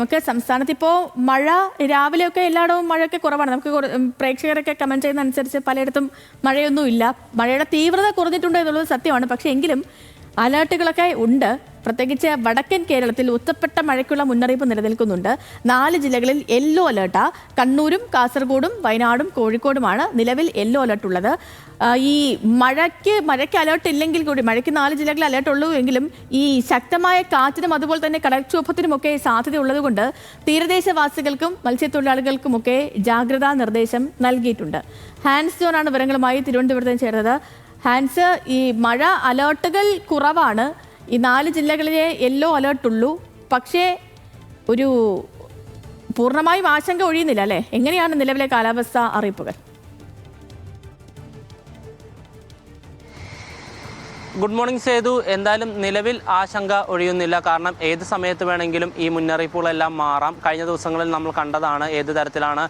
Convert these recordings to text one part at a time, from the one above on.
നമുക്ക് സംസ്ഥാനത്ത് ഇപ്പോൾ മഴ രാവിലെയൊക്കെ എല്ലായിടവും മഴയൊക്കെ കുറവാണ്. നമുക്ക് പ്രേക്ഷകരൊക്കെ കമന്റ് ചെയ്യുന്ന അനുസരിച്ച് പലയിടത്തും മഴയൊന്നും ഇല്ല. മഴയുടെ തീവ്രത കുറഞ്ഞിട്ടുണ്ട് എന്നുള്ളത് സത്യമാണ്. പക്ഷേ എങ്കിലും അലേർട്ടുകളൊക്കെ ഉണ്ട്. പ്രത്യേകിച്ച് വടക്കൻ കേരളത്തിൽ ഒറ്റപ്പെട്ട മഴയ്ക്കുള്ള മുന്നറിയിപ്പ് നിലനിൽക്കുന്നുണ്ട്. 4 ജില്ലകളിൽ യെല്ലോ അലേർട്ടാ. കണ്ണൂരും കാസർഗോഡും വയനാടും കോഴിക്കോടുമാണ് നിലവിൽ യെല്ലോ അലേർട്ട് ഉള്ളത്. ഈ മഴയ്ക്ക് അലേർട്ട് ഇല്ലെങ്കിൽ കൂടി മഴയ്ക്ക് 4 ജില്ലകളിൽ അലേർട്ട് ഉള്ളൂ എങ്കിലും ഈ ശക്തമായ കാറ്റിനും അതുപോലെ തന്നെ കടൽക്ഷോഭത്തിനുമൊക്കെ സാധ്യതയുള്ളത് കൊണ്ട് തീരദേശവാസികൾക്കും മത്സ്യത്തൊഴിലാളികൾക്കുമൊക്കെ ജാഗ്രതാ നിർദ്ദേശം നൽകിയിട്ടുണ്ട്. ഹാൻസ് ജോണാണ് വിവരങ്ങളുമായി തിരുവനന്തപുരത്ത് ചേർന്നത്. ഹാൻസ്, ഈ മഴ അലേർട്ടുകൾ കുറവാണ്. ഈ 4 ജില്ലകളിലെ യെല്ലോ അലേർട്ടുള്ളൂ. പക്ഷേ ഒരു പൂർണ്ണമായും ആശങ്ക ഒഴിയുന്നില്ല അല്ലേ? എങ്ങനെയാണ് നിലവിലെ കാലാവസ്ഥ അറിയിപ്പുകൾ? Good morning Sethu. എന്തായാലും നിലവിൽ ആശങ്ക ഒഴിയുന്നില്ല. കാരണം ഏത് സമയത്ത് വേണമെങ്കിലും ഈ മുന്നറിയിപ്പുകളെല്ലാം മാറാം. കഴിഞ്ഞ ദിവസങ്ങളിൽ നമ്മൾ കണ്ടതാണ് ഏത് തരത്തിലാണ്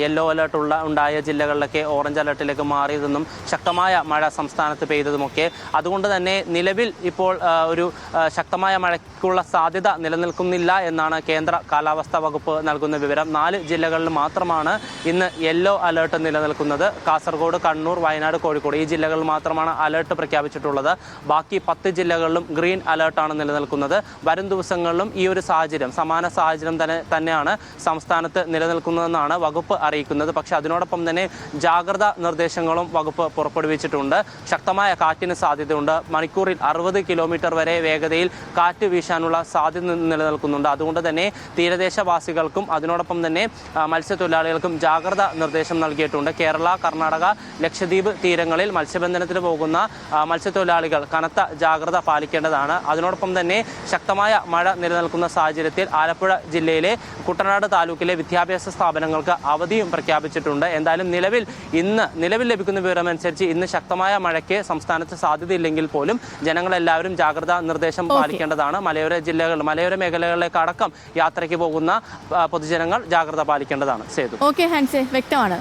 യെല്ലോ അലേർട്ട് ഉണ്ടായ ജില്ലകളിലൊക്കെ ഓറഞ്ച് അലേർട്ടിലേക്ക് മാറിയതെന്നും ശക്തമായ മഴ സംസ്ഥാനത്ത് പെയ്തതുമൊക്കെ. അതുകൊണ്ട് തന്നെ നിലവിൽ ഇപ്പോൾ ഒരു ശക്തമായ മഴയ്ക്കുള്ള സാധ്യത നിലനിൽക്കുന്നില്ല എന്നാണ് കേന്ദ്ര കാലാവസ്ഥാ വകുപ്പ് നൽകുന്ന വിവരം. 4 ജില്ലകളിൽ മാത്രമാണ് ഇന്ന് യെല്ലോ അലേർട്ട് നിലനിൽക്കുന്നത്. കാസർഗോഡ്, കണ്ണൂർ, വയനാട്, കോഴിക്കോട് ഈ ജില്ലകളിൽ മാത്രമാണ് അലേർട്ട് പ്രഖ്യാപിച്ചിട്ടുള്ളത്. ബാക്കി 10 ജില്ലകളിലും ഗ്രീൻ അലേർട്ടാണ് നിലനിൽക്കുന്നത്. വരും ദിവസങ്ങളിലും ഈ ഒരു സാഹചര്യം, സമാന സാഹചര്യം തന്നെയാണ് സംസ്ഥാനത്ത് നിലനിൽക്കുന്നതെന്നാണ് വകുപ്പ് അറിയിക്കുന്നത്. പക്ഷേ അതിനോടൊപ്പം തന്നെ ജാഗ്രതാ നിർദ്ദേശങ്ങളും വകുപ്പ് പുറപ്പെടുവിച്ചിട്ടുണ്ട്. ശക്തമായ കാറ്റിന് സാധ്യതയുണ്ട്. മണിക്കൂറിൽ 60 കിലോമീറ്റർ വരെ വേഗതയിൽ കാറ്റ് വീശാനുള്ള സാധ്യത നിലനിൽക്കുന്നുണ്ട്. അതുകൊണ്ട് തന്നെ തീരദേശവാസികൾക്കും അതിനോടൊപ്പം തന്നെ മത്സ്യത്തൊഴിലാളികൾക്കും ജാഗ്രതാ നിർദ്ദേശം നൽകിയിട്ടുണ്ട്. കേരള, കർണാടക, ലക്ഷദ്വീപ് തീരങ്ങളിൽ മത്സ്യബന്ധനത്തിന് പോകുന്ന മത്സ്യത്തൊഴിലാളികൾ കനത്ത ജാഗ്രത പാലിക്കേണ്ടതാണ്. അതിനോടൊപ്പം തന്നെ ശക്തമായ മഴ നിലനിൽക്കുന്ന സാഹചര്യത്തിൽ ആലപ്പുഴ ജില്ലയിലെ കുട്ടനാട് താലൂക്കിലെ വിദ്യാഭ്യാസ സ്ഥാപനങ്ങൾക്ക് അവധിയും പ്രഖ്യാപിച്ചിട്ടുണ്ട്. എന്തായാലും നിലവിൽ ലഭിക്കുന്ന വിവരമനുസരിച്ച് ഇന്ന് ശക്തമായ മഴയ്ക്ക് സംസ്ഥാനത്ത് സാധ്യതയില്ലെങ്കിൽ പോലും ജനങ്ങളെല്ലാവരും ജാഗ്രതാ നിർദ്ദേശം പാലിക്കേണ്ടതാണ്. മലയോര മേഖലകളിലേക്ക് അടക്കം യാത്രയ്ക്ക് പോകുന്ന പൊതുജനങ്ങൾ ജാഗ്രത പാലിക്കേണ്ടതാണ്. സേതു. ഓക്കെ ഹാൻസേ, വ്യക്തമാണ്.